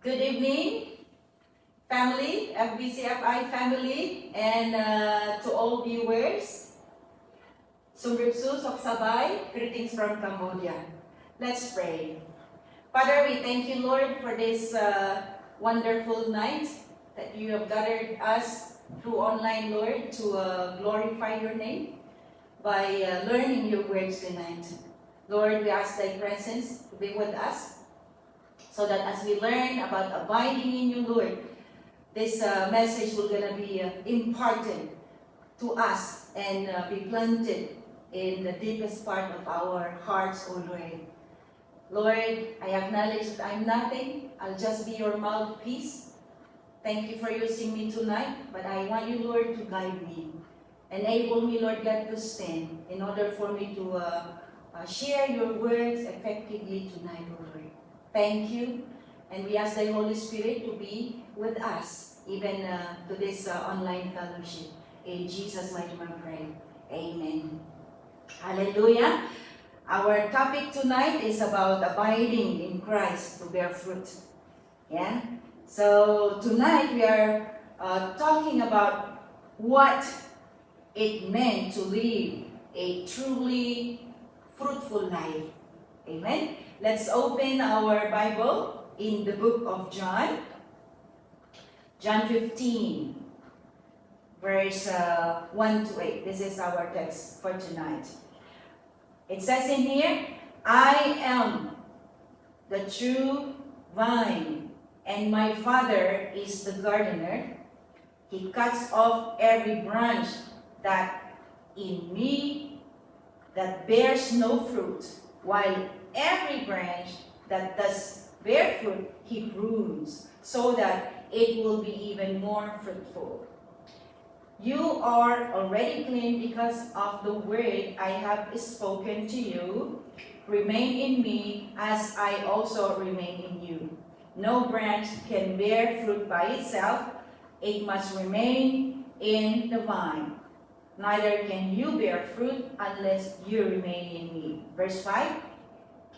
Good evening, family, FBCFI family, and to all viewers. Sumripsu Soksabay, greetings from Cambodia. Let's pray. Father, we thank you, Lord, for this wonderful night that you have gathered us through online, Lord, to glorify your name by learning your words tonight. Lord, we ask thy presence to be with us, so that as we learn about abiding in you, Lord, this message will gonna be imparted to us and be planted in the deepest part of our hearts, O Lord. Lord, I acknowledge that I'm nothing. I'll just be your mouthpiece. Thank you for using me tonight, but I want you, Lord, to guide me. Enable me, Lord God, to stand in order for me to share your words effectively tonight, O Lord. Thank you, and we ask the Holy Spirit to be with us, even to this online fellowship. In Jesus' mighty name, I pray. Amen. Hallelujah. Our topic tonight is about abiding in Christ to bear fruit. Yeah. So tonight we are talking about what it meant to live a truly fruitful life. Amen. Let's open our Bible in the book of John. John 15, verse 1 to 8. This is our text for tonight. It says in here, I am the true vine, and my Father is the gardener. He cuts off every branch that in me that bears no fruit, while every branch that does bear fruit, he prunes, so that it will be even more fruitful. You are already clean because of the word I have spoken to you. Remain in me as I also remain in you. No branch can bear fruit by itself. It must remain in the vine. Neither can you bear fruit unless you remain in me. Verse 5.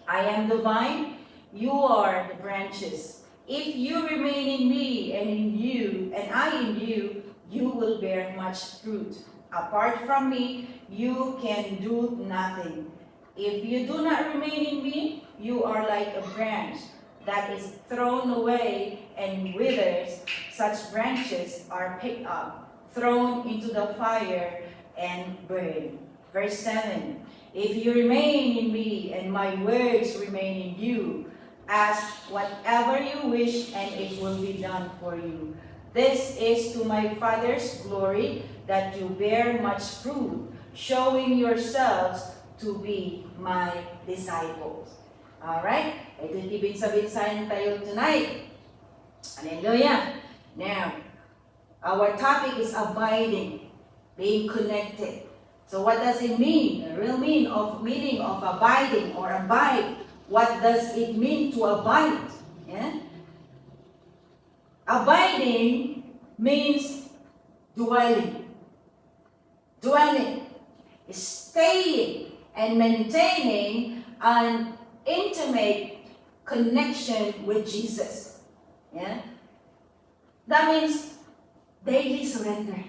I am the vine, you are the branches. If you remain in me and in you, and I in you, you will bear much fruit. Apart from me, you can do nothing. If you do not remain in me, you are like a branch that is thrown away and withers. Such branches are picked up, thrown into the fire, and burned. Verse 7. If you remain in me and my words remain in you, ask whatever you wish and it will be done for you. This is to my Father's glory, that you bear much fruit, showing yourselves to be my disciples. Alright? Ito yung ibig sabihin sa tayo tonight. Hallelujah! Now, our topic is abiding, being connected. So what does it mean? The real meaning of abiding or abide. What does it mean to abide? Yeah? Abiding means dwelling. Dwelling is staying and maintaining an intimate connection with Jesus. Yeah? That means daily surrender.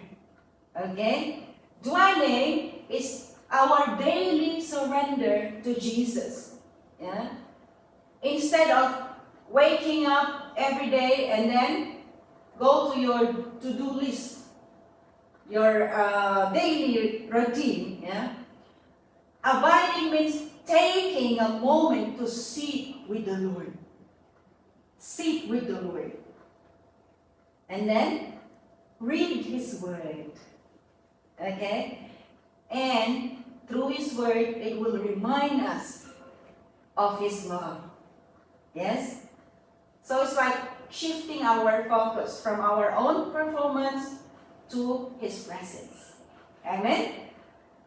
Okay? Dwelling is our daily surrender to Jesus. Yeah? Instead of waking up every day and then go to your to-do list, your daily routine. Yeah? Abiding means taking a moment to sit with the Lord. Sit with the Lord. And then read His Word. Okay? And through His Word, it will remind us of His love. Yes? So it's like shifting our focus from our own performance to His presence. Amen?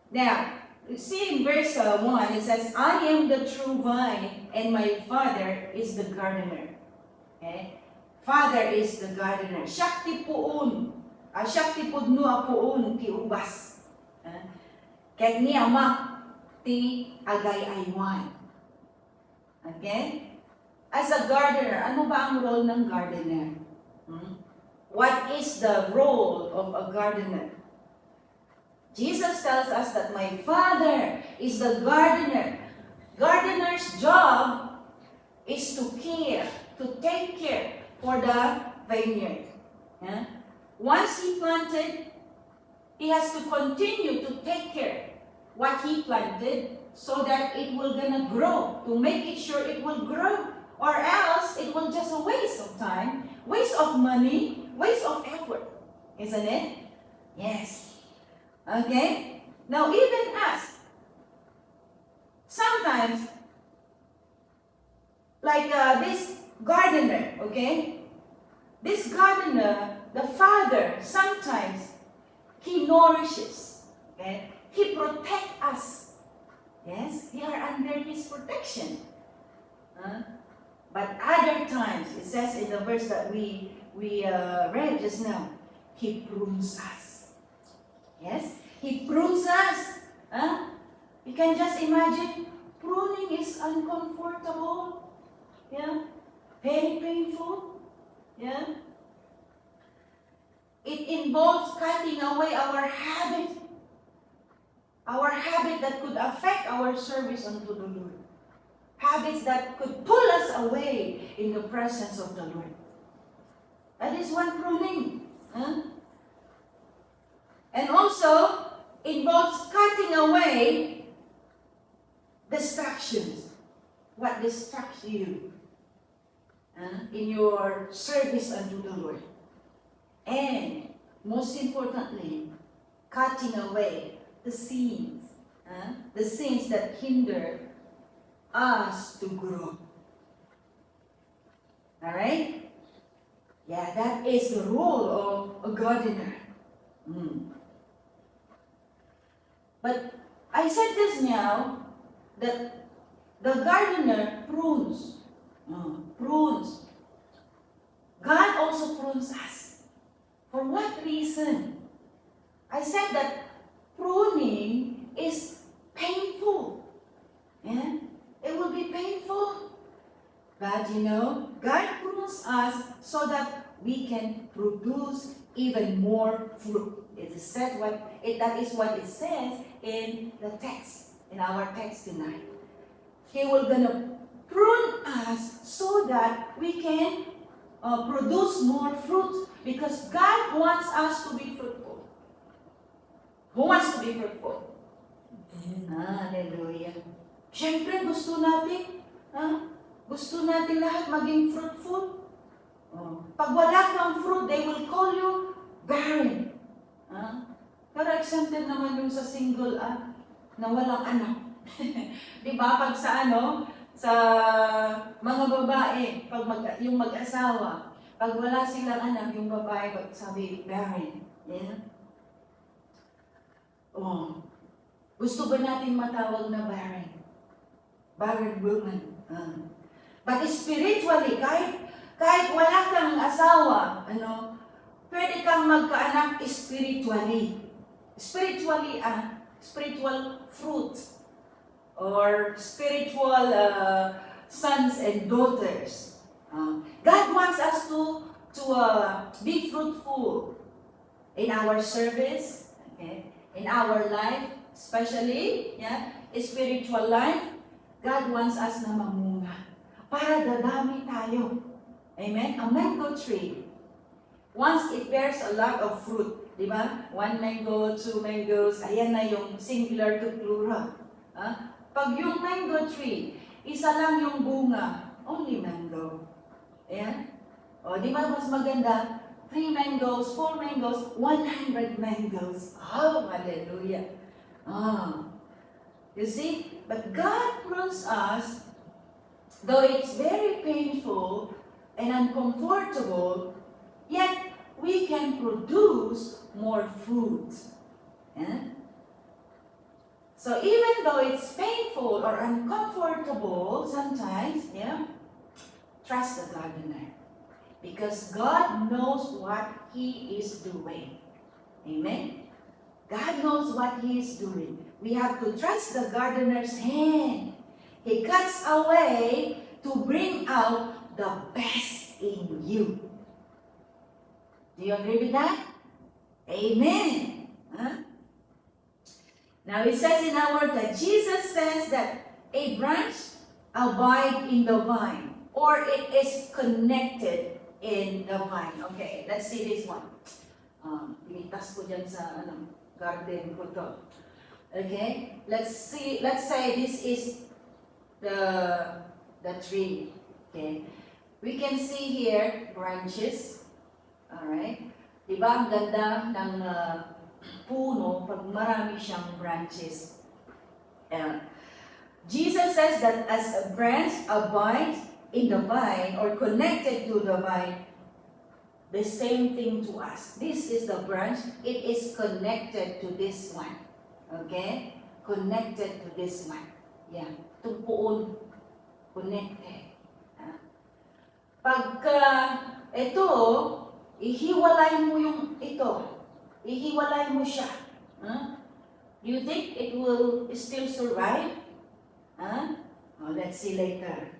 Now, you see in verse 1, it says, I am the true vine, and my Father is the gardener. Okay? Father is the gardener. Shakti puun. Shakti pudno puun ti ubas. Kaya ni ama ti agay aywan. Okay? as a gardener, ano ba ang role ng gardener? What is the role of a gardener? Jesus tells us that my Father is the gardener. Gardener's job is to care, to take care for the vineyard. Yeah? Once he planted, he has to continue to take care what he planted so that it will gonna grow, to make it sure it will grow. Or else, it will just a waste of time, waste of money, waste of effort. Isn't it? Yes. Okay? Now, even us, sometimes, like this gardener, okay? This gardener, the father, sometimes, he nourishes, okay? He protects us. Yes? We are under his protection. But other times, it says in the verse that we read just now, he prunes us. Yes? He prunes us. You can just imagine, pruning is uncomfortable. Yeah? Very painful. Yeah? It involves cutting away our habit that could affect our service unto the Lord. Habits that could pull us away in the presence of the Lord. That is one pruning. And also, involves cutting away distractions. What distracts you in your service unto the Lord. And, most importantly, cutting away the sins. The sins that hinder us to grow. Alright? Yeah, that is the role of a gardener. But I said this now, that the gardener prunes. Prunes. God also prunes us. For what reason? I said that pruning is painful. Yeah? It will be painful. But God prunes us so that we can produce even more fruit. That is what it says in the text, in our text tonight. He will gonna prune us so that we can produce more fruit, because God wants us to be fruitful. Who wants to be fruitful? Hallelujah. Siyempre, gusto natin lahat maging fruitful. Pag wala kang fruit, they will call you barren. Pero exempted naman yung sa single na walang anak. Di ba? Pag sa mga babae, yung mag-asawa, pag wala silang anak, yung babae, sabi, barren. Yeah? Gusto ba natin matawag na barren? Barren woman. But spiritually, kahit wala kang asawa, pwede kang magkaanak spiritually. Spiritual fruit. Or spiritual sons and daughters. God wants us to be fruitful in our service, okay? In our life, especially, spiritual life. God wants us na mamunga para dadami tayo. Amen? A mango tree, once it bears a lot of fruit, di ba? 1 mango, 2 mangoes, ayan na yung singular to plural. Pag yung mango tree, isa lang yung bunga, only mango. Ayan? Di ba mas maganda? 3 mangoes, 4 mangoes, 100 mangoes. Oh, hallelujah. You see? But God prunes us, though it's very painful and uncomfortable, yet we can produce more fruit. So even though it's painful or uncomfortable sometimes, trust the gardener. Because God knows what He is doing. Amen? God knows what He is doing. We have to trust the gardener's hand. He cuts away to bring out the best in you. Do you agree with that? Amen. Huh? Now it says in our word that Jesus says that a branch abide in the vine, or it is connected in the vine. Okay, let's see this one. Pinitas ko dyan sa garden ko to. Okay, let's say this is the tree. Okay, we can see here branches. Alright, diba ang ganda ng puno pag marami siyang branches. Jesus says that as a branch abides in the vine or connected to the vine, the same thing to us. This is the branch. It is connected to this one. Okay? Connected to this one. Yan. Itong puon. Connected. Pagka ito, ihiwalay mo yung ito. Ihiwalay mo siya. Do you think it will still survive? Let's see later.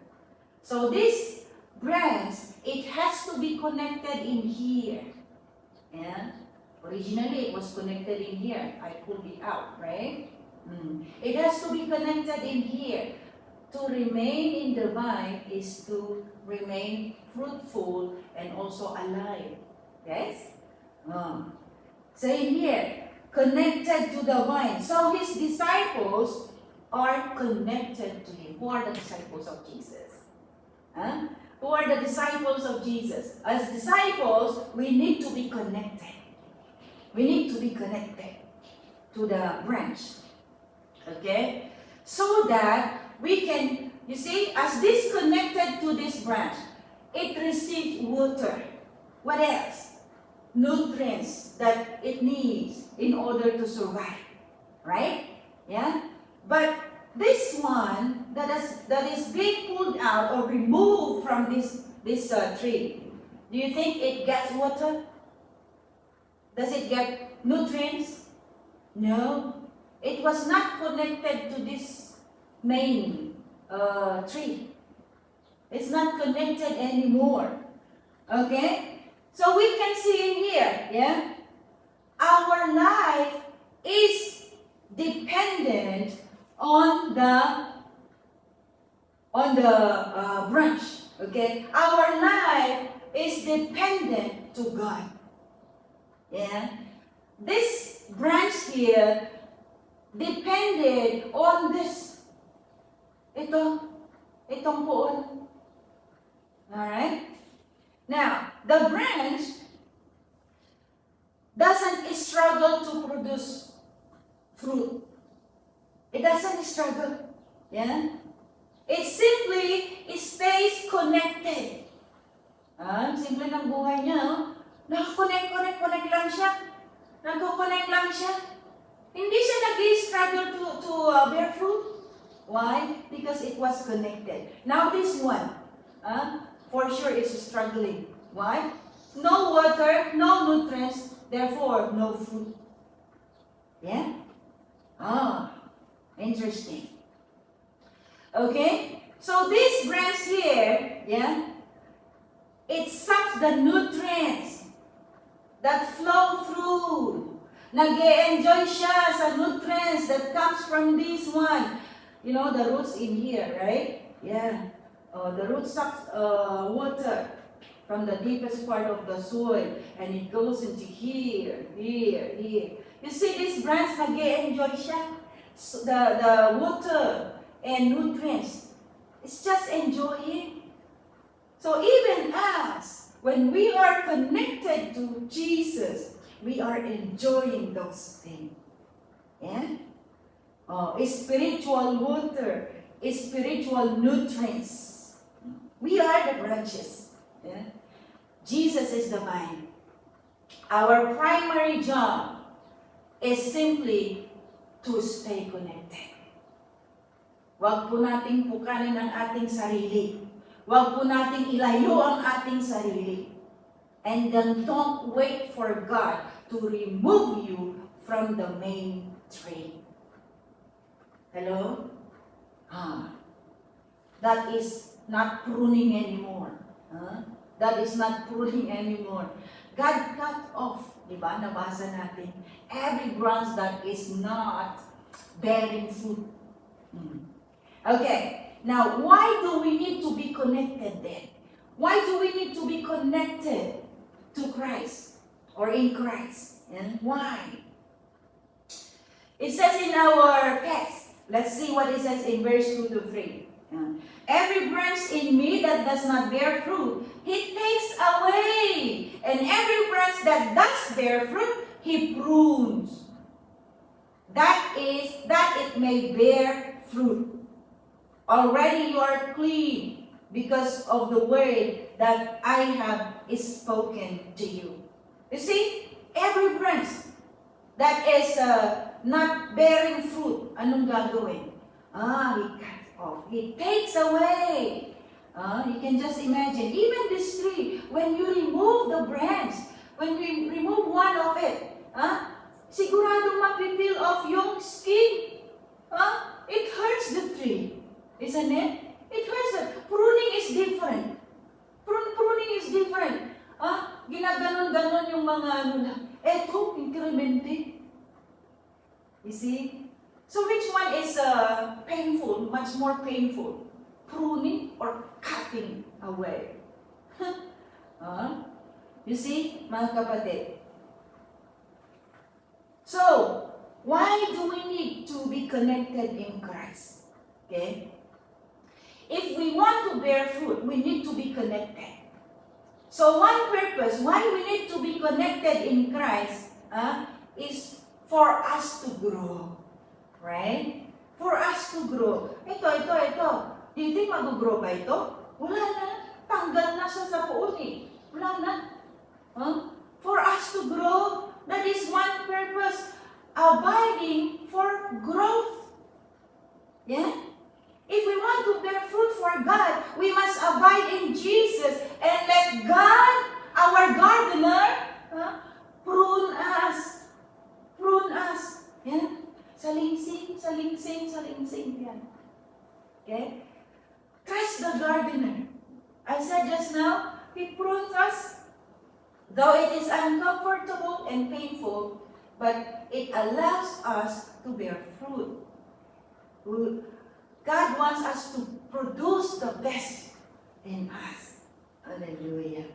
So this branch, it has to be connected in here. Yeah? Originally, it was connected in here. I pulled it out, right? It has to be connected in here. To remain in the vine is to remain fruitful and also alive. Yes? So in here, connected to the vine. So his disciples are connected to him. Who are the disciples of Jesus? Who are the disciples of Jesus? As disciples, we need to be connected. We need to be connected to the branch. Okay? So that we can, you see, as this connected to this branch, it receives water. What else? Nutrients that it needs in order to survive. Right? Yeah? But this one that is being pulled out or removed from this tree, do you think it gets water? Does it get nutrients? No. It was not connected to this main tree. It's not connected anymore. Okay? So we can see in here, yeah? Our life is dependent on the branch. Okay? Our life is dependent to God. Yeah? This branch here depended on this. Itong puon. Alright? Now, the branch doesn't struggle to produce fruit. It doesn't struggle. Yeah? It simply stays connected. Simple ng buhay niya, no? Nakakonect lang siya. Nagko-connect lang siya. Hindi siya nag-struggle to bear fruit. Why? Because it was connected. Now this one, for sure is struggling. Why? No water, no nutrients, therefore no fruit. Yeah? Interesting. Okay? So this branch here, yeah, it sucks the nutrients that flow through. Nag-e-enjoy siya sa nutrients that comes from this one. You know, the roots in here, right? Yeah. The root sucks water from the deepest part of the soil and it goes into here. You see this branch, nag-e-enjoy siya. So the water and nutrients, it's just enjoying. So even us, when we are connected to Jesus, we are enjoying those things. Yeah? Spiritual water, spiritual nutrients. We are the branches. Yeah? Jesus is the vine. Our primary job is simply to stay connected. Huwag po nating pukanin ang ating sarili. Huwag po nating ilayo ang ating sarili. And then don't wait for God to remove you from the main tree. Hello? That is not pruning anymore. That is not pruning anymore. God cut off, di ba? Nabasa natin. Every branch that is not bearing fruit. Okay, now why do we need to be connected then? Why do we need to be connected to Christ or in Christ? And why? It says in our text, let's see what it says in verse 2 to 3. Every branch in me that does not bear fruit, He takes away. And every branch that does bear fruit, He prunes. That it may bear fruit. Already you are clean because of the word that I have spoken to you. You see, every branch that is not bearing fruit, anong gagawin? He cuts off. He takes away. You can just imagine, even this tree, when you remove the branch, when we remove one of it, sigurado mapipil off yung skin. It hurts the tree, isn't it? It hurts it. Pruning is different. Pruning is different. Ginaganon-ganon yung mga ano na. Eto, incremente. You see? So which one is painful, much more painful? Pruning or cutting away? You see, mga kapatid? So, why do we need to be connected in Christ? Okay? If we want to bear fruit, we need to be connected. So one purpose why we need to be connected in Christ is for us to grow. Right? For us to grow. Ito. Do you think mag-grow ba ito? Wala na. Tanggal na siya sa puon eh. Wala na. For us to grow, that is one purpose. Abiding for growth. Yeah? If we want to bear fruit for God, we must abide in Jesus and let God, our gardener, prune us. Prune us. Yeah? Salingsing. Yan. Okay? Trust the gardener. I said just now, He prunes us. Though it is uncomfortable and painful, but it allows us to bear fruit. God wants us to produce the best in us. Hallelujah.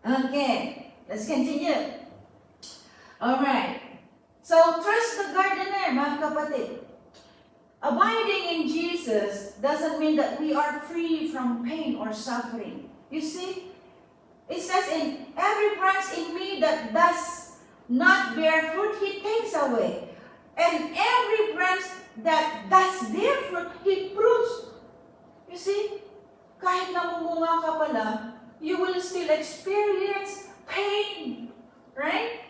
Okay, let's continue. Alright. So, trust the gardener, mga kapatid. Abiding in Jesus doesn't mean that we are free from pain or suffering. You see, it says in every branch in me that does not bear fruit, He takes away. And every branch that does bear fruit, He prunes. You see, kahit namumunga ka pala, you will still experience pain. Right?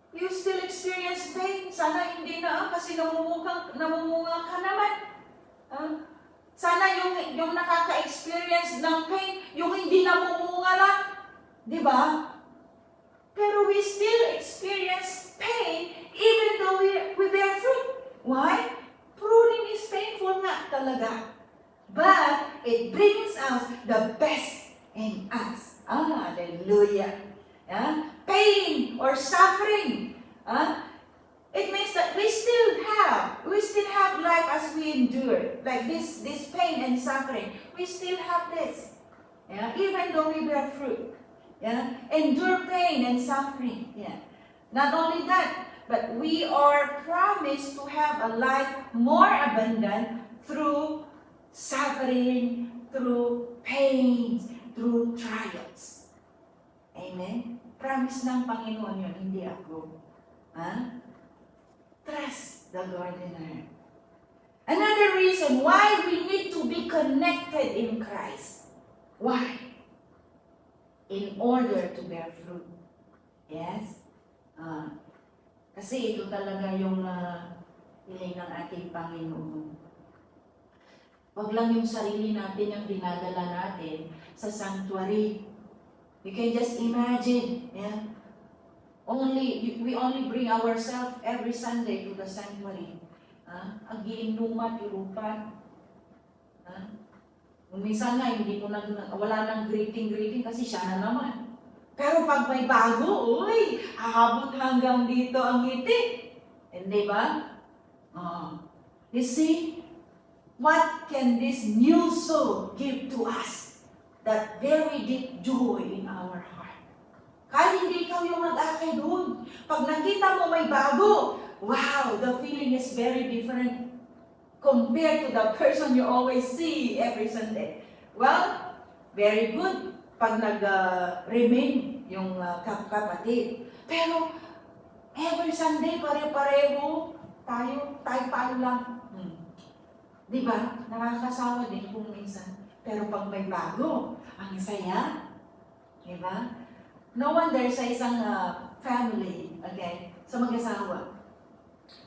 You still experience pain. Sana hindi na kasi namumunga ka naman. Sana yung nakaka-experience ng pain, yung hindi namumunga lang. Di ba? Pero we still experience pain even though we bear fruit. Why? Pruning is painful nga talaga. But it brings out the best in us. Hallelujah. Yeah? Pain or suffering. It means that we still have life as we endure. Like this pain and suffering. We still have this. Yeah? Even though we bear fruit. Yeah? Endure pain and suffering. Yeah. Not only that, but we are promised to have a life more abundant through suffering, through pain, through trials. Amen? Promise ng Panginoon yun, hindi ako. Trust the gardener. Another reason why we need to be connected in Christ. Why? In order to bear fruit. Yes? Kasi ito talaga yung hiling ng ating Panginoon. Wag lang yung sarili natin yung dinadala natin sa sanctuary. You can just imagine, yeah? We only bring ourselves every Sunday to the sanctuary. Ang giinumat, irupan. Minsan nga, wala nang greeting kasi siya na naman. Pero pag may bago, uy, aabot hanggang dito ang ngiti. Hindi ba? You see, what can this new soul give to us? That very deep joy in our heart. Kahit hindi ikaw yung nag-akay doon. Pag nakita mo may bago, wow, the feeling is very different compared to the person you always see every Sunday. Well, very good pag nag-remain yung kapatid. Pero every Sunday, pare-pareho, tayo lang. Di ba? Nakakasawa din kung minsan. Pero pag may bago, ang saya. Di ba? No wonder sa isang family, okay, sa mag-asawa,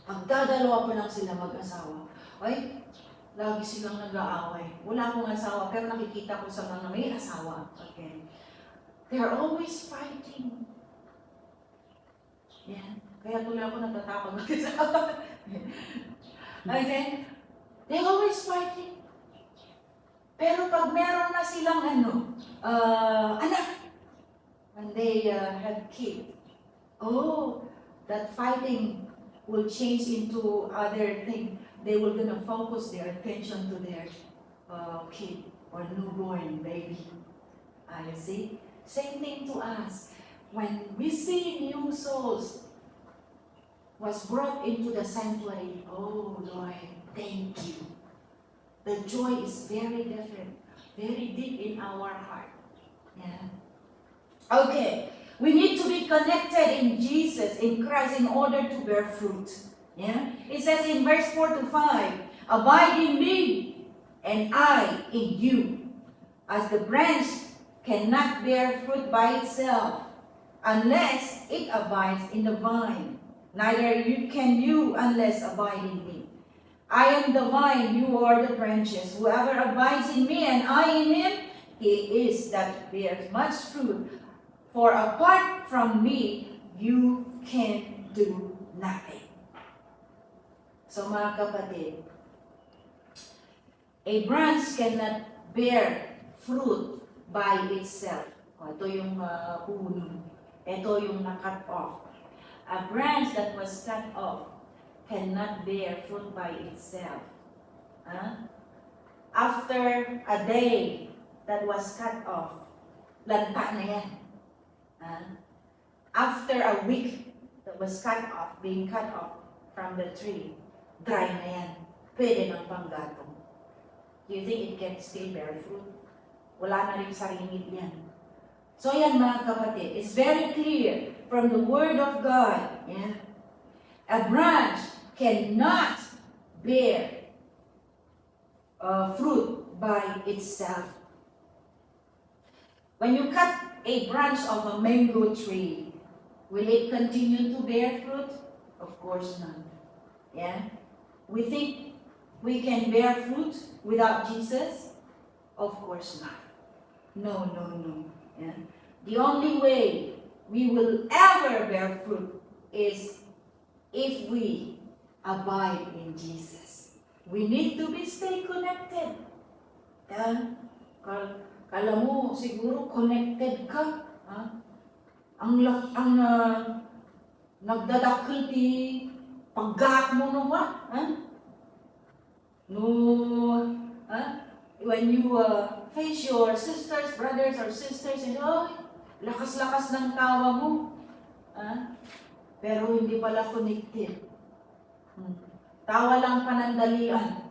pag dadalawa pa lang sila mag-asawa, ay, lagi silang nag-aaway. Wala akong asawa, pero nakikita ko sa mga may asawa. Okay. They're always fighting. Yeah. Kaya tuloy ako natatakot mag-asawa. Okay? They're always fighting. Pero pag meron na silang anak, when they have kids, that fighting will change into other things. They will gonna focus their attention to their kid or newborn baby. You see? Same thing to us. When we see new souls was brought into the sanctuary, oh Lord, thank you. The joy is very different, very deep in our heart. Yeah. Okay, we need to be connected in Jesus, in Christ, in order to bear fruit. Yeah? It says in verse 4 to 5, abide in me, and I in you. As the branch cannot bear fruit by itself, unless it abides in the vine, neither can you unless abide in me. I am the vine, you are the branches. Whoever abides in me, and I in him, he is that bears much fruit. For apart from me, you can do nothing. So mga kapatid, a branch cannot bear fruit by itself. Ito yung puno. Ito yung na-cut off. A branch that was cut off cannot bear fruit by itself. After a day that was cut off, lanta na yan. After a week that was being cut off from the tree, dry na yan. Pwede ng panggatong. Do you think it can still bear fruit? Wala na rin saringid yan. So yan mga kapatid, it's very clear from the Word of God. Yeah? A branch cannot bear fruit by itself. When you cut a branch of a mango tree, will it continue to bear fruit? Of course not. Yeah? We think we can bear fruit without Jesus? Of course not. No. Yeah? The only way we will ever bear fruit is if we abide in Jesus. We need to stay connected. Yeah? Kala mo, siguro connected ka. Nagdadakil di paggat mo no ba? When you face your sisters, brothers or sisters, and lakas-lakas ng tawa mo. Pero hindi pala connected. Tawa lang panandalian.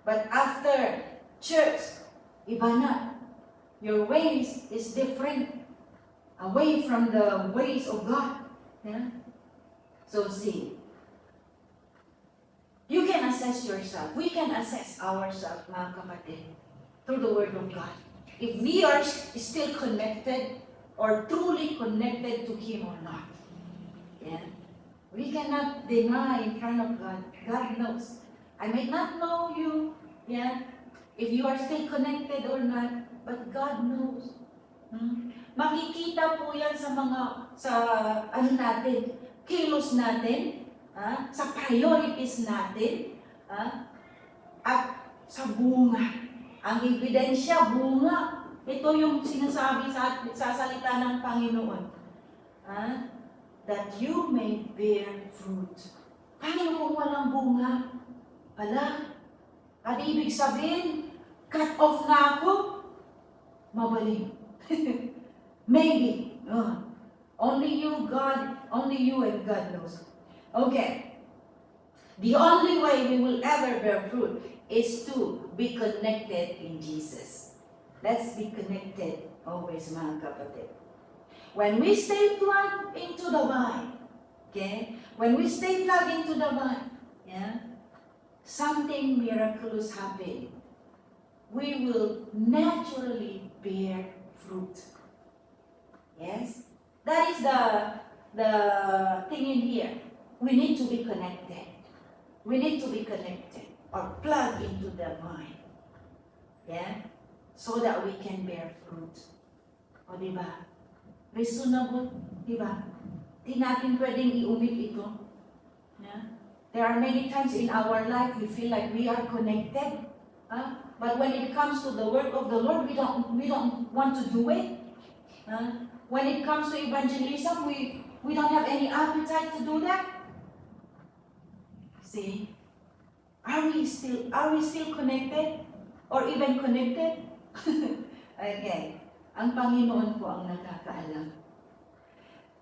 But after church, iba na. Your ways is different. Away from the ways of God. Yeah? So see, you can assess yourself. We can assess ourselves, mga kapatid, through the Word of God. If we are still connected or truly connected to Him or not. Yeah? We cannot deny in front of God. God knows. I may not know you, yeah, if you are still connected or not, but God knows. Makikita po yan sa natin, kilos natin, sa priorities natin, at sa bunga Ang ebidensya, bunga. Ito yung sinasabi sa salita ng Panginoon. That you may bear fruit. Paano kung walang bunga? Ala, at ibig sabihin, cut off na ako? Mabaling. Maybe. Only you and God knows. Okay. The only way we will ever bear fruit is to be connected in Jesus. Let's be connected always, mga kapatid. When we stay plugged into the vine, okay? When we stay plugged into the vine, something miraculous happen. We will naturally bear fruit. Yes? That is the thing in here. We need to be connected. We need to be connected or plugged into the vine. Yeah? So that we can bear fruit. O diba? Reasonable, diba? Di natin pwedeng iumit ito. Yeah? There are many times in our life we feel like we are connected. But when it comes to the work of the Lord, we don't want to do it. When it comes to evangelism, we don't have any appetite to do that. See? Are we still connected? Or even connected? Okay. Ang Panginoon po ang nakakaalam.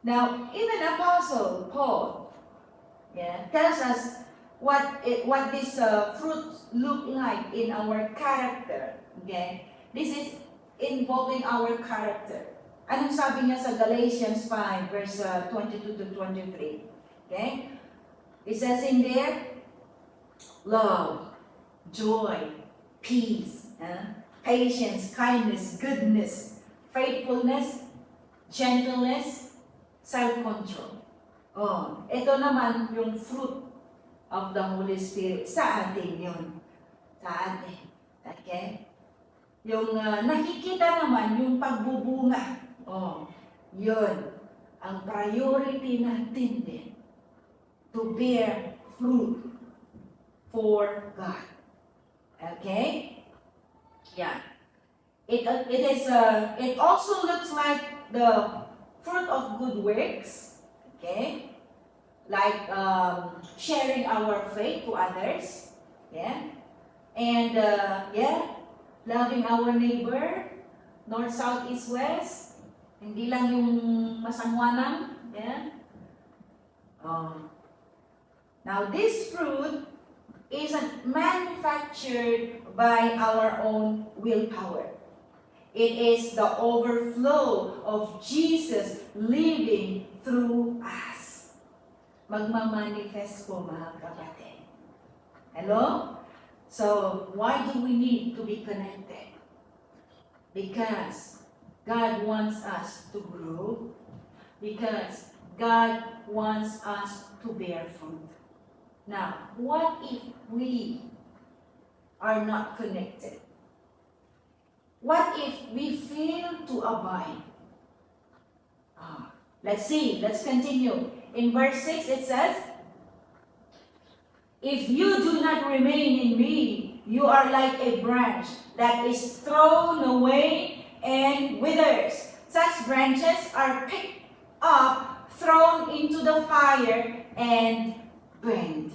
Now, even Apostle Paul tells us what this fruit look like in our character. Okay? This is involving our character. Anong sabi niya sa Galatians 5 verse 22 to 23? Okay? It says in there, love, joy, peace, patience, kindness, goodness, faithfulness, gentleness, self-control. Ito naman yung fruit of the Holy Spirit. Sa atin yun. Sa atin. Okay? Yung nakikita naman, yung pagbubunga. Yun. Ang priority natin din. To bear fruit for God. Okay? Yeah. It also looks like the fruit of good works. Okay? Like sharing our faith to others. Yeah? And loving our neighbor, north, south, east, west. Hindi lang yung masangwanan. Yeah? Now, this fruit isn't manufactured by our own willpower. It is the overflow of Jesus living through us. Magmamanifest po, mga kapatid. Hello? So, why do we need to be connected? Because God wants us to grow. Because God wants us to bear fruit. Now, what if we are not connected? What if we fail to abide? Let's see. Let's continue. In verse 6 it says, if you do not remain in me, you are like a branch that is thrown away and withers. Such branches are picked up, thrown into the fire, and burned.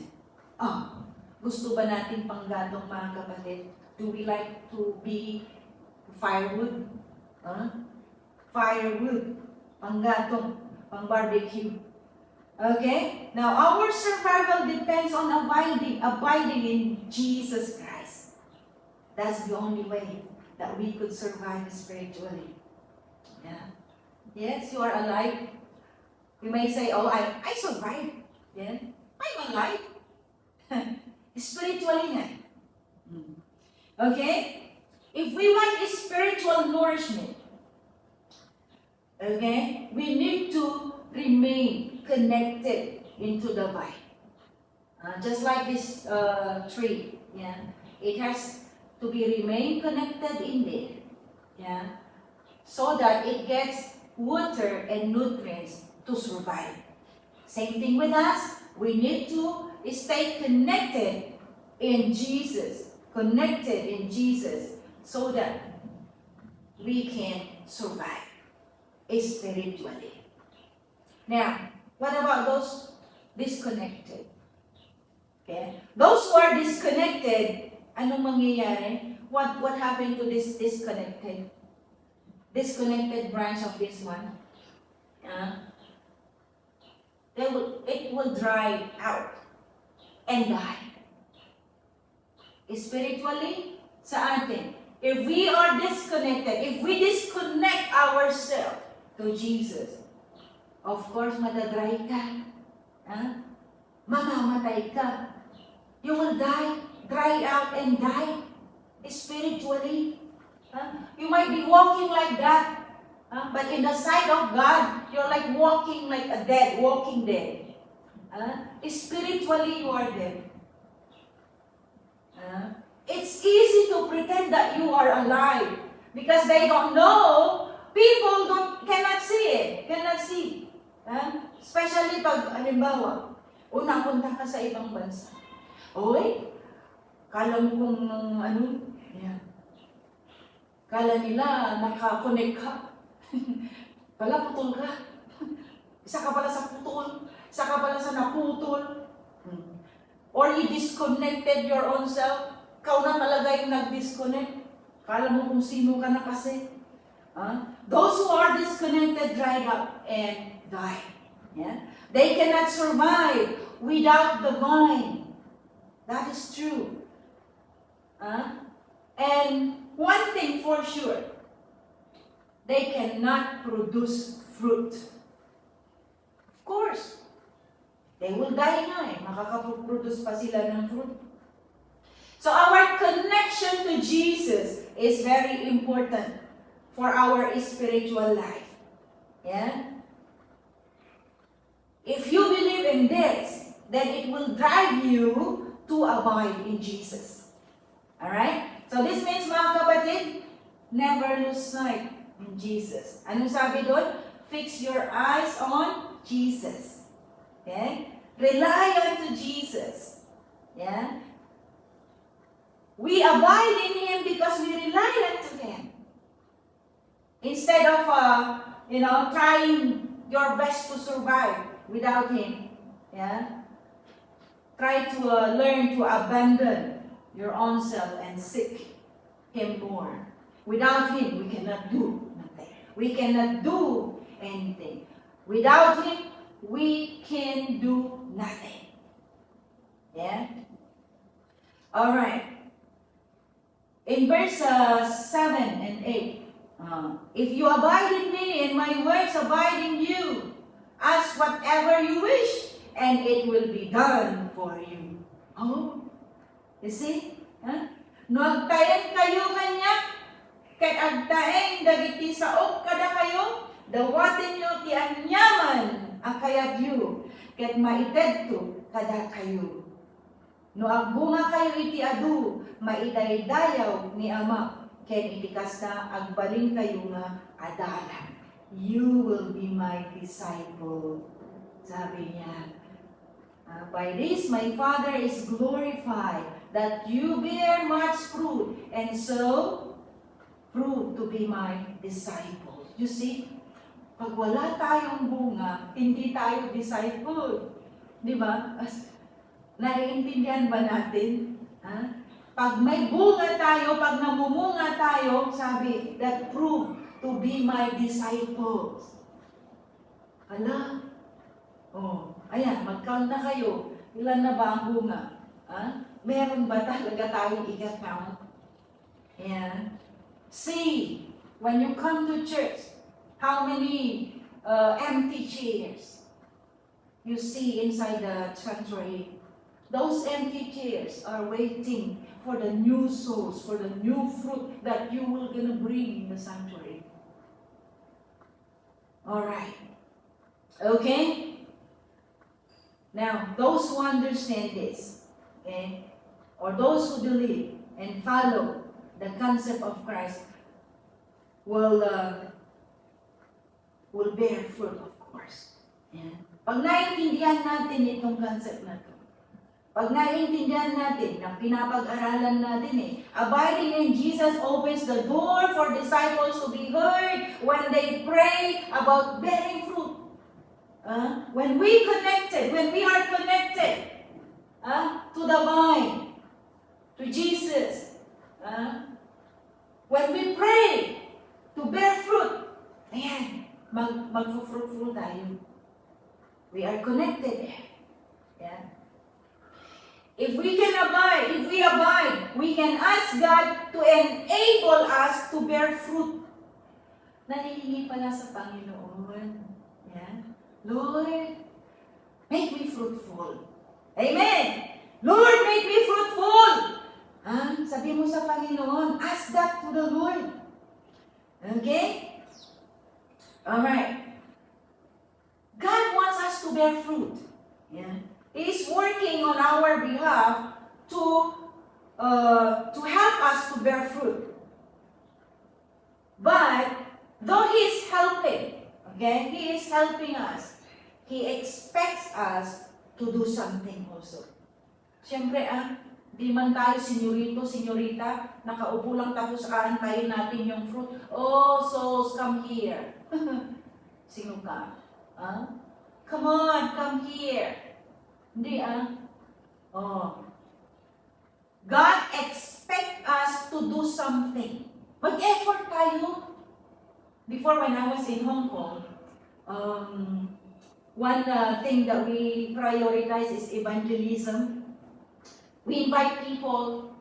Gusto ba natin panggatong, mga kapatid? Do we like to be firewood? Firewood. Panggatong. Pang-barbecue. Okay? Now, our survival depends on abiding in Jesus Christ. That's the only way that we could survive spiritually. Yeah. Yes, you are alive. You may say, I survived. Yeah. I'm alive. Spiritually nga. Okay? If we want spiritual nourishment, okay, we need to remain connected into the vine. Just like this tree, it has to be remain connected in there, so that it gets water and nutrients to survive. Same thing with us. We need to stay connected in Jesus. Connected in Jesus. so that we can survive spiritually. Now, what about those disconnected? Okay? Those who are disconnected, anong mangyayari? What happened to this disconnected branch of this one? It will dry out and die. Spiritually, sa atin, if we are disconnected, if we disconnect ourselves to Jesus, of course, madadry ka. Mamamatay ka. You will die, dry out and die spiritually. You might be walking like that, but in the sight of God, you're like walking like a dead, walking dead. Spiritually, you are dead. It's easy to pretend that you are alive because they don't know. People cannot see it, cannot see. Especially pag, halimbawa, punta ka sa ibang bansa. Oy, kala mo kung kala nila nakakonect ka. Pala putol ka. Isa ka pala sa putol, isa ka pala sa naputol. Or you disconnected your own self. Ikaw na talaga yung nag-disconnect. Kala mo kung sino ka na kasi. Those who are disconnected dried up and die. Yeah? They cannot survive without the vine. That is true. And one thing for sure, they cannot produce fruit. Of course, they will die na makakaproduce pa sila ng fruit. So our connection to Jesus is very important for our spiritual life. Yeah? If you believe in this, then it will drive you to abide in Jesus. Alright? So this means, mga kapatid, never lose sight in Jesus. Anong sabi doon? Fix your eyes on Jesus. Okay? Rely on Jesus. Yeah? We abide in Him because we rely on Him. Instead of, trying your best to survive without Him. Yeah? Try to learn to abandon your own self and seek Him more. Without Him, we cannot do nothing. We cannot do anything. Without Him, we can do nothing. Yeah? Alright. In verse 7 and 8, if you abide in me and my words abide in you, ask whatever you wish, and it will be done for you. Oh, you see? No agtaen kayo kanya, ket agtaen dagiti saok kada kayo, dawaten nyo ti anyaman akayat yu, ket maitedto kada kayo. No agbunga kayo iti adu, maidaydayaw ni Ama, ken itikas na agbalin kayo nga adalan. You will be my disciple. Sabi niya, by this my Father is glorified, that you bear much fruit, and so prove to be my disciple. You see, pag wala tayong bunga, hindi tayo disciple. Di ba? Naiintindihan ba natin? Pag may bunga tayo, pag namumunga tayo, sabi, that prove to be my disciples. Hala? Ayan, mag-count na kayo. Ilan na ba ang bunga? Meron ba talaga tayong i-count? Ayan. See, when you come to church, how many empty chairs you see inside the sanctuary? Those empty chairs are waiting for the new souls, for the new fruit that you will gonna bring in the sanctuary. Alright. Okay? Now, those who understand this, okay, or those who believe and follow the concept of Christ will bear fruit, of course. Yeah. Pag naiintindihan natin itong concept na to, Pag naiintindihan natin, na pinapag-aralan natin abiding in Jesus opens the door for disciples to be heard when they pray about bearing fruit. When we are connected to the vine, to Jesus, when we pray to bear fruit, ayan, mag-fruitful tayo. We are connected. Yeah. If we abide, we can ask God to enable us to bear fruit. Nalihingi pala sa Panginoon. Yeah. Lord, make me fruitful. Amen. Lord, make me fruitful. Sabi mo sa Panginoon, ask that to the Lord. Okay? Alright. God wants us to bear fruit. Yeah. He is working on our behalf to help us to bear fruit. But though He is helping, okay, He is helping us, He expects us to do something also. Siyempre, di man tayo senyorita, nakaupo lang tapos aantayin natin yung fruit. Oh, souls, come here. Sino ka? Come on, come here. Hindi God expects us to do something. Mag-effort tayo. Before, when I was in Hong Kong, one thing that we prioritize is evangelism. We invite people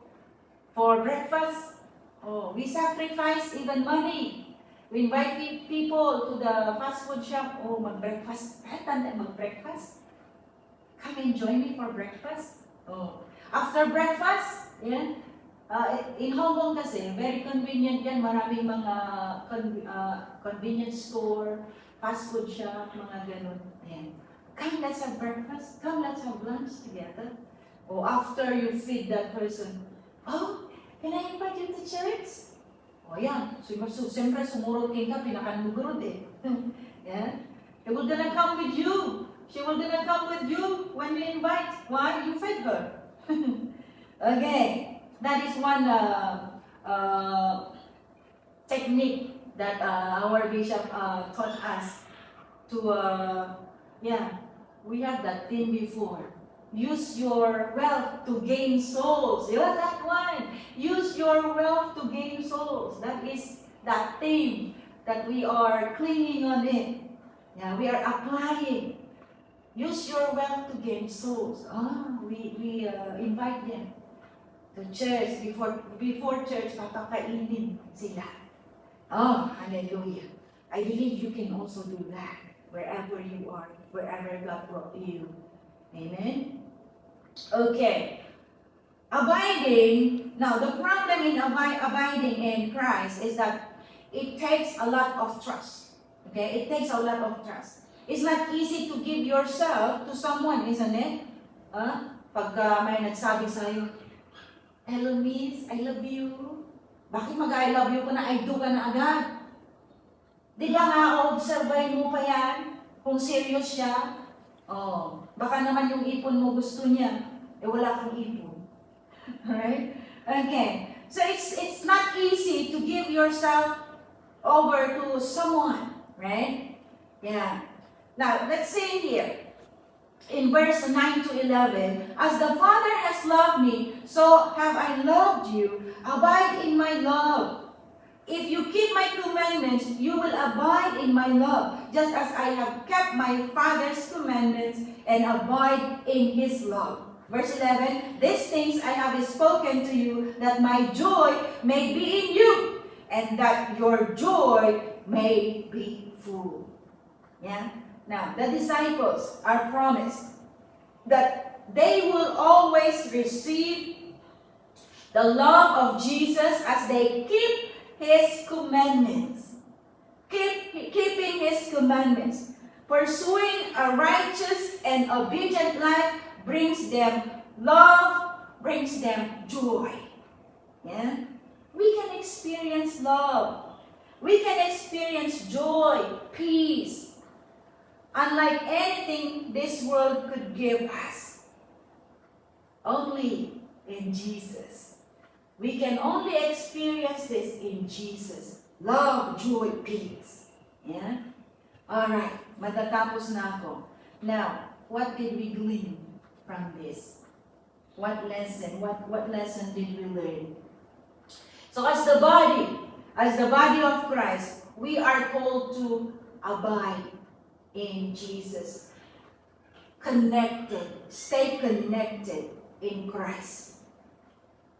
for breakfast. We sacrifice even money. We invite people to the fast food shop. Mag-breakfast. Tanda, mag-breakfast. Come and join me for breakfast. After breakfast, in Hong Kong kasi, very convenient yan. Maraming mga convenience store, fast food shop, mga ganun. Ayan. Come, let's have breakfast. Come, let's have lunch together. After you feed that person, can I invite you to church? Yan. Siyempre, sumurot ka, pinakanugurod Yeah. They will gonna come with you. She will gonna come with you when you invite. Why? You fed her. Okay. That is one technique that our bishop taught us to, we have that theme before. Use your wealth to gain souls. That one. Use your wealth to gain souls. That is that theme that we are clinging on it. Yeah, we are applying. Use your wealth to gain souls. We invite them to church. Before church, papakainin sila. Hallelujah. I believe you can also do that wherever you are, wherever God brought you. Amen? Okay. Abiding. Now, the problem in abiding in Christ is that it takes a lot of trust. Okay? It takes a lot of trust. It's not easy to give yourself to someone, isn't it? Pag may nagsabi sa'yo, hello miss, I love you. Bakit mag-I love you ko na, I do ka na agad? Di ba nga, obserbahin mo pa yan? Kung serious siya? Baka naman yung ipon mo gusto niya, wala kang ipon. Alright? Okay. So it's not easy to give yourself over to someone. Right? Yeah. Now, let's say here, in verse 9 to 11, as the Father has loved me, so have I loved you. Abide in my love. If you keep my commandments, you will abide in my love, just as I have kept my Father's commandments and abide in His love. Verse 11, these things I have spoken to you, that my joy may be in you, and that your joy may be full. Yeah? Now, the disciples are promised that they will always receive the love of Jesus as they keep His commandments. Keeping His commandments. Pursuing a righteous and obedient life brings them love, brings them joy. Yeah? We can experience love. We can experience joy, peace, unlike anything this world could give us. Only in Jesus. We can only experience this in Jesus. Love, joy, peace. Yeah? Alright, matatapos na ako. Now, what did we glean from this? What lesson? What lesson did we learn? So as the body of Christ, we are called to abide in Jesus. Connected, stay connected in Christ.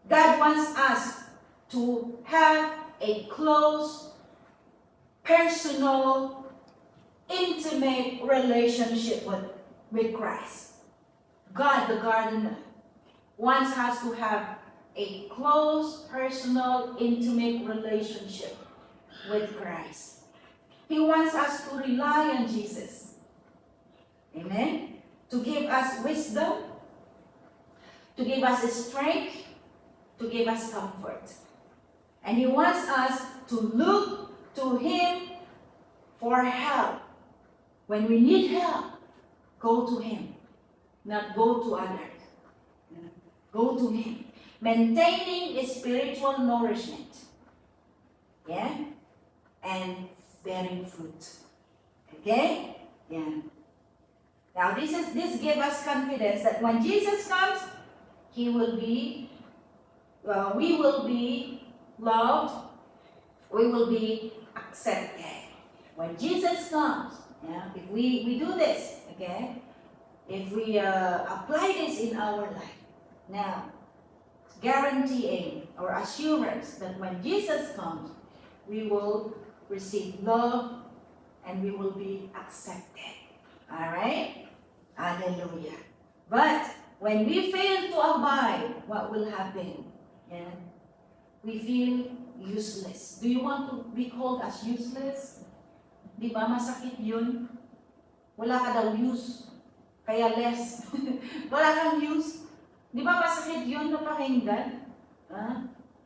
God wants us to have a close, personal, intimate relationship with Christ. God, the gardener, wants us to have a close, personal, intimate relationship with Christ. He wants us to rely on Jesus. Amen? To give us wisdom, to give us strength, to give us comfort. And He wants us to look to Him for help. When we need help, go to Him, not go to others. Go to Him. Maintaining a spiritual nourishment. Yeah? And bearing fruit. Okay? Yeah. Now this gives us confidence that when Jesus comes, He will be, we will be loved, we will be accepted. When Jesus comes, yeah, if we do this, okay, if we apply this in our life, now, guaranteeing or assurance that when Jesus comes, we will receive love and we will be accepted. Alright? Hallelujah. But when we fail to abide, what will happen? Yeah? We feel useless. Do you want to be called as useless? Di ba masakit yun? Wala ka daw use. Kaya less. Wala kang use. Di ba masakit yun na pakinggan?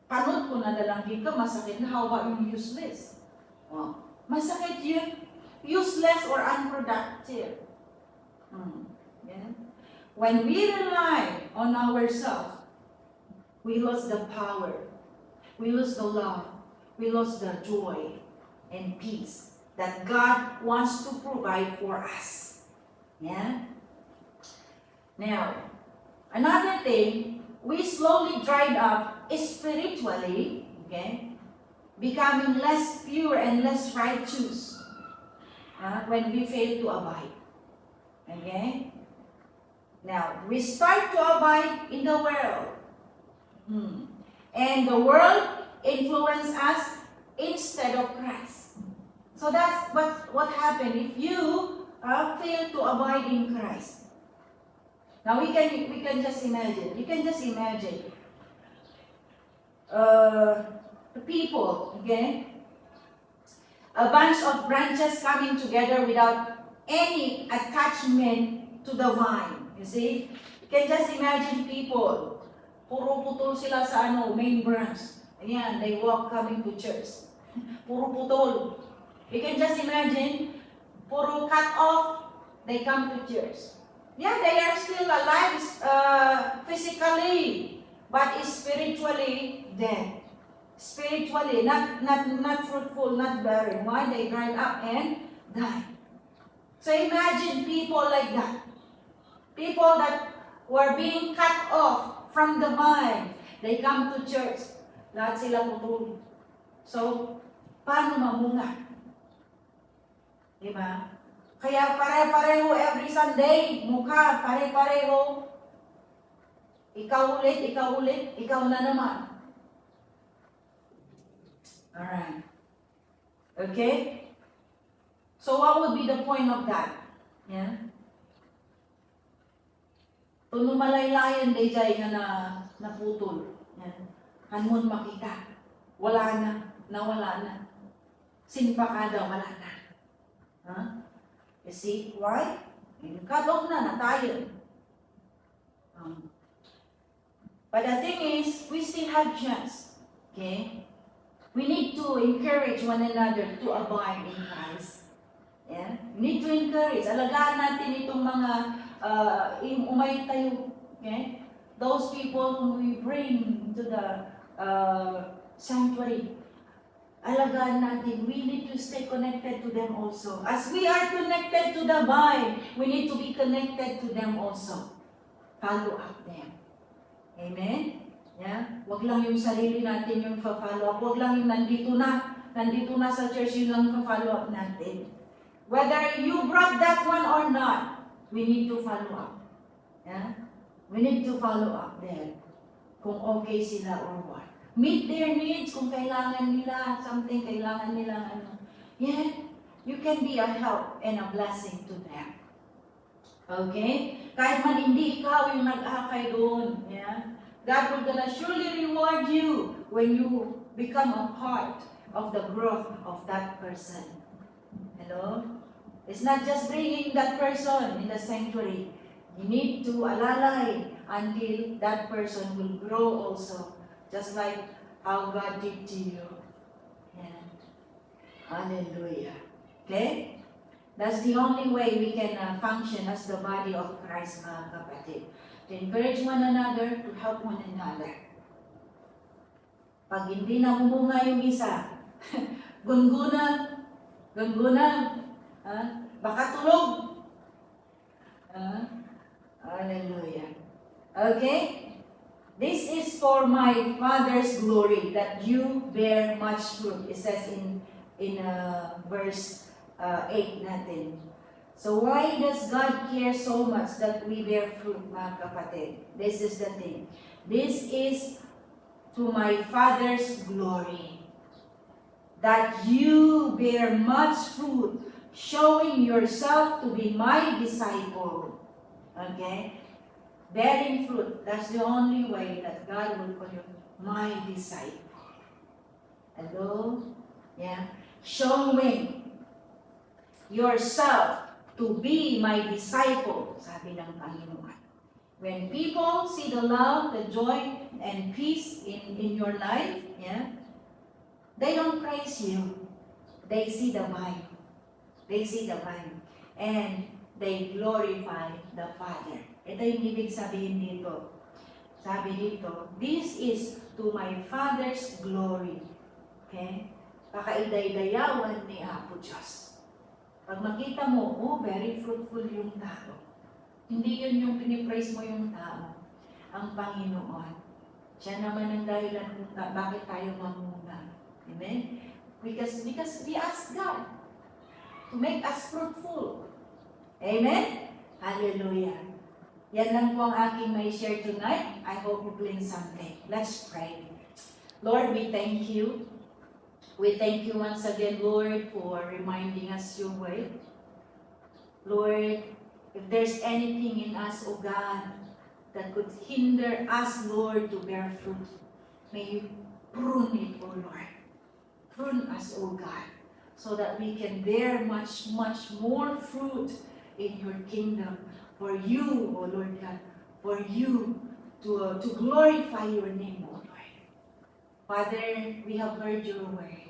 Panot ko na dalangin ka, masakit na. How about yung useless? Masakit yun. Useless or unproductive. Yeah? When we rely on ourselves, we lose the power. We lose the love. We lose the joy and peace that God wants to provide for us. Yeah? Now, another thing, we slowly dried up spiritually, okay, becoming less pure and less righteous when we fail to abide. Okay? Now, we start to abide in the world. And the world influences us instead of Christ. So that's what happened if you fail to abide in Christ. Now we can just imagine. You can just imagine the people, okay? A bunch of branches coming together without any attachment to the vine. You see? You can just imagine people. Puro putol sila sa main branch. Ayan, they walk coming to church. Puro putol. You can just imagine, puro cut off, they come to church. Yeah, they are still alive physically, but spiritually dead. Spiritually, not fruitful, not bearing. Why? They dried up and died. So imagine people like that. People that were being cut off from the vine. They come to church. Lahat sila putol. So, paano mamunga? Diba? Kaya pare-pareho every Sunday, mukha, pare-pareho. Ikaw ulit, ikaw na naman. Alright. Okay? So what would be the point of that? Yeah? Tuno malaylayan day jay nga naputol. Yeah? Hanmon makita. Wala na. Nawala na. Sinpa ka daw, wala na. Huh? You see? Why? Cut off na tayo. But the thing is, we still have chance. Okay? We need to encourage one another to abide in Christ. Yeah? We need to encourage. Alagaan natin itong mga umayo tayo. Okay? those people whom we bring to the sanctuary, alagaan natin, we need to stay connected to them also. As we are connected to the vine, we need to be connected to them also. Follow up them. Amen? Yeah? Wag lang yung sarili natin yung follow up. Wag lang yung nandito na sa church, yun lang follow up natin. Whether you brought that one or not, we need to follow up. Yeah? We need to follow up them. Kung okay sila or what. Meet their needs kung kailangan nila something, kailangan nila ano. Yeah, you can be a help and a blessing to them. Okay? Kahit man hindi ikaw yung nag-akay doon. Yeah? God will gonna surely reward you when you become a part of the growth of that person. Hello? It's not just bringing that person in the sanctuary. You need to alalay until that person will grow also. Just like how God did to you. Yeah. Hallelujah. Okay? That's the only way we can function as the body of Christ, mga kapatid. To encourage one another, to help one another. Pag hindi namumunga yung isa, gungunan, baka tulog. Hallelujah. Okay? This is for my Father's glory, that you bear much fruit. It says in verse 8 natin. So why does God care so much that we bear fruit, mga kapatid? This is the thing. This is to my Father's glory, that you bear much fruit, showing yourself to be my disciple. Okay? Bearing fruit, that's the only way that God will call you my disciple. Hello? Yeah? Showing yourself to be my disciple, sabi ng Panginoon. When people see the love, the joy, and peace in your life, yeah, they don't praise you. They see the vine. They see the vine. And they glorify the Father. Ito yung ibig sabihin dito. Sabi dito, this is to my Father's glory. Okay? Pakaiday-dayawan ni Apo Diyos. Pag makita mo, oh, very fruitful yung tao. Hindi yun yung pinipraise mo yung tao. Ang Panginoon. Siya naman ang dahilan kung bakit tayo mamunga. Amen? Because we ask God to make us fruitful. Amen? Hallelujah. Yan lang po ang aking may share tonight. I hope you glean something. Let's pray. Lord, we thank you. We thank you once again, Lord, for reminding us your word. Lord, if there's anything in us, O God, that could hinder us, Lord, to bear fruit, may you prune it, O Lord. Prune us, O God, so that we can bear much, much more fruit in your kingdom. For you, O Lord God, for you to glorify your name, O Lord. Father, we have heard your word.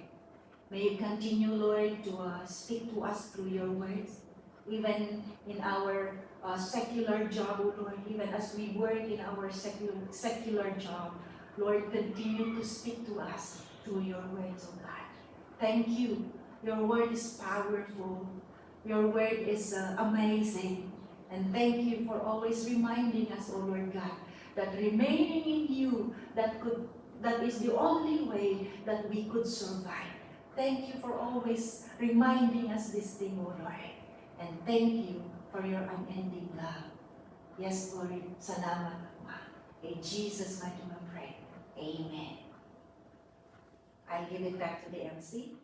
May you continue, Lord, to speak to us through your words, even in our secular job, O Lord, even as we work in our secular job. Lord, continue to speak to us through your words, O God. Thank you. Your word is powerful. Your word is amazing. And thank you for always reminding us, O Lord God, that remaining in you, that is the only way that we could survive. Thank you for always reminding us this thing, O Lord. And thank you for your unending love. Yes, Lord, salamat, Ama. In Jesus' mighty name I pray. Amen. I'll give it back to the MC.